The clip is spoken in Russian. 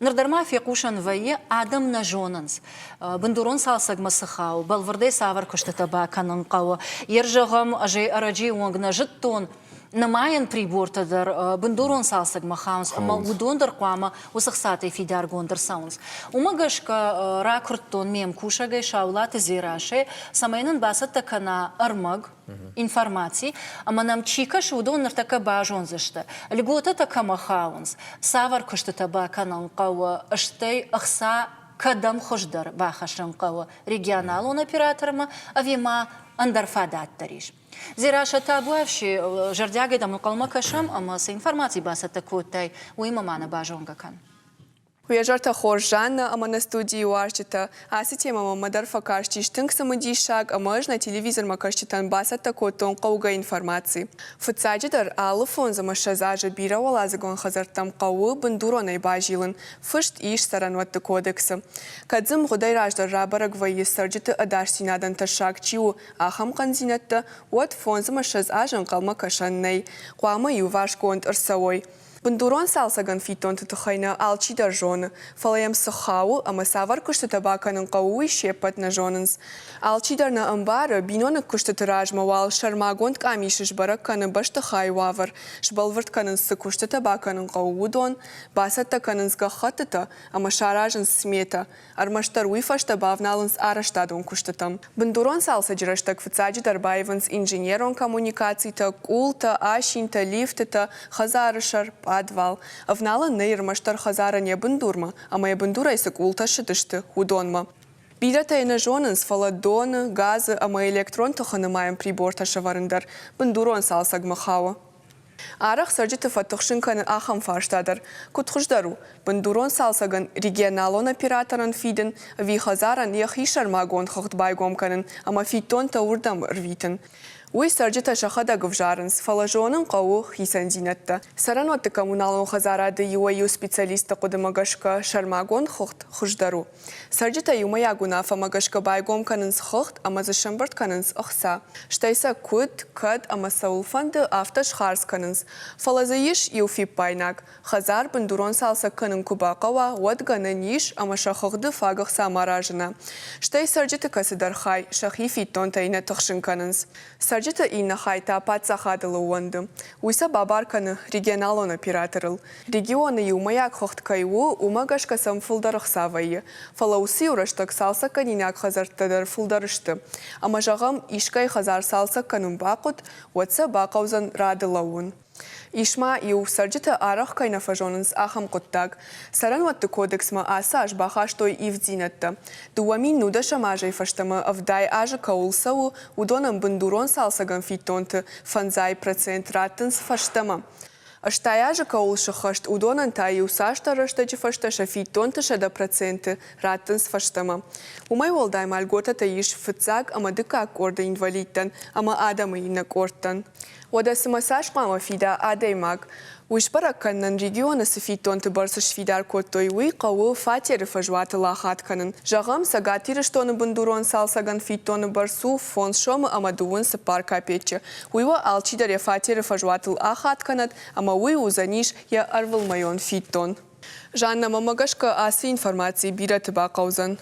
نردرما في قوشن ويا آدم نجوننس بندورون سالسق مسخاو بالوردي سافر كشتتبا كننقاو يرجعهم أجي أرجي وانغنا جتون نماين بريبور تدر بندورون سالسق مخاونس أما ودون در قوامة وسخساتي في دارغون در ساونس وما قشك راكرتون ميم كوشا جاي شاولات زيراشي سماينن باستا كنا أرمغ информации, а мы нам чикаш удон нартака бажон зашта. Льгота така махаунс. Савар кошта таба канал кава аштай ахса кадам хождар бахашам кава регионалон операторма авима андарфадат тариш. Зираша табуавши жардяга дам калма кашам, ама с информацией баса такотай уима мана бажон гакан. Уяжарта Хоржанна, ама на студии уарчита, асити мама мадар факарчи штынк самодишак, а маж на телевизор макарчитан баса тако тонкауга информации. Фуцаджидар алыфон замашазажа бира валазагон хазартам кау бандуронай бажилын, фышт иш саранватты кодекса. Кадзым гудай раждар рабараг вайи сарджиты адаштинадан ташак чиу, ахам канзинатта, вот фон замашазажан калма кашаннай, куама юваш конт арсавой. Бандурон салсаган фитон тутухайна алчи даржон, фалаям сахау, ама савар кушта табаканын кауи шепат на жонынс. Алчи дарна амбара бинона кушта таражма вал шармагонт камишиш баракканы башта хайвавар, шбалварт канын сы кушта табаканын каудон, басатта канынс гахатата, ама шаражын смета, армаштар уифашта бавналынс араштадон куштатам. Бандурон салса жираштак фцаджи дарбаевынс инженерон коммуникацийта, култа, ашинта, лифтата, хазарышар, подвал. Авнала нейр маштар хазара не бандурма, а моя бандура и сакулта шитышты худонма. Бидата и на жоненс фаладон, газы, а моя электрон тоханамаем приборта шаварендар, бандурон салсаг махава. Арах сарджита фатухшинканы ахам фарштадар, кутхуждару, бандурон салсаган регионалон операторан фиден, ви хазаран яхишар магон хохтбайгомканын, ама фитон таурдам рвитен. Уй сарджита шахада гвжаренс, фалажонын кау хисанзинатта. Саранватты коммуналон хазарады юаю специалиста кудымагашка шармагон хохт хуждару. Сарджита юмая гунафа магашка байгомканынс хохт, ама зашамбарт канынс ахса. Штайса куд, кад, ама саулфанды авташ харсканынс. Фалазаиш юфи пайнак. Хазар бандурон салса канын кубакава, вадганы ниш, ама шахохды фагах самаражына. Штай сарджита касыдархай, шахи фитон тайна тахшинканынс. Сарджита инна хайта пацахадылы уанды. Уйса бабарканы регионалон операторыл. Регионы юмаяк хохткайу умагашка сам фулдарых савайы. Фалауси ураштак салса каниняк хазартадар фулдарышты. Ама жағам ишкай хазар салса канун бақыт, уатса бақаузан радылауын. Ишма ю сарджита арах кайнафажонынс ахам куттаг. Саранватты кодексма асаш бахаштой ивдзинатта. Дуамин нуда шамажай фаштама авдай ажа каулсау удонам бандурон салсаган фитонты фанзай процент раттынс фаштама. Аштаяжа каулша хашт удонан тай усашта раштачи фашташа фитонты шада проценты раттынс фаштама. Умай волдай мальгота таиш фыцаг ама дыкак орда инвалидтан, ама адама инак ортан. Одасы масаж мама фида адаймаг. Уишбаракканнан региона сфитонты барсыш фидар коттой уй кау фатері фажуаты лахатканын. Жағам сагатиры штоны бандурон салсаган фитоны барсу фон шомы амадуын сыпарка печі. Уйва алчидаре фатері фажуаты лахатканат, ама уй узаниш я арвыл майон фитон. Жанна мамагашка асы информации бираты бақаузан.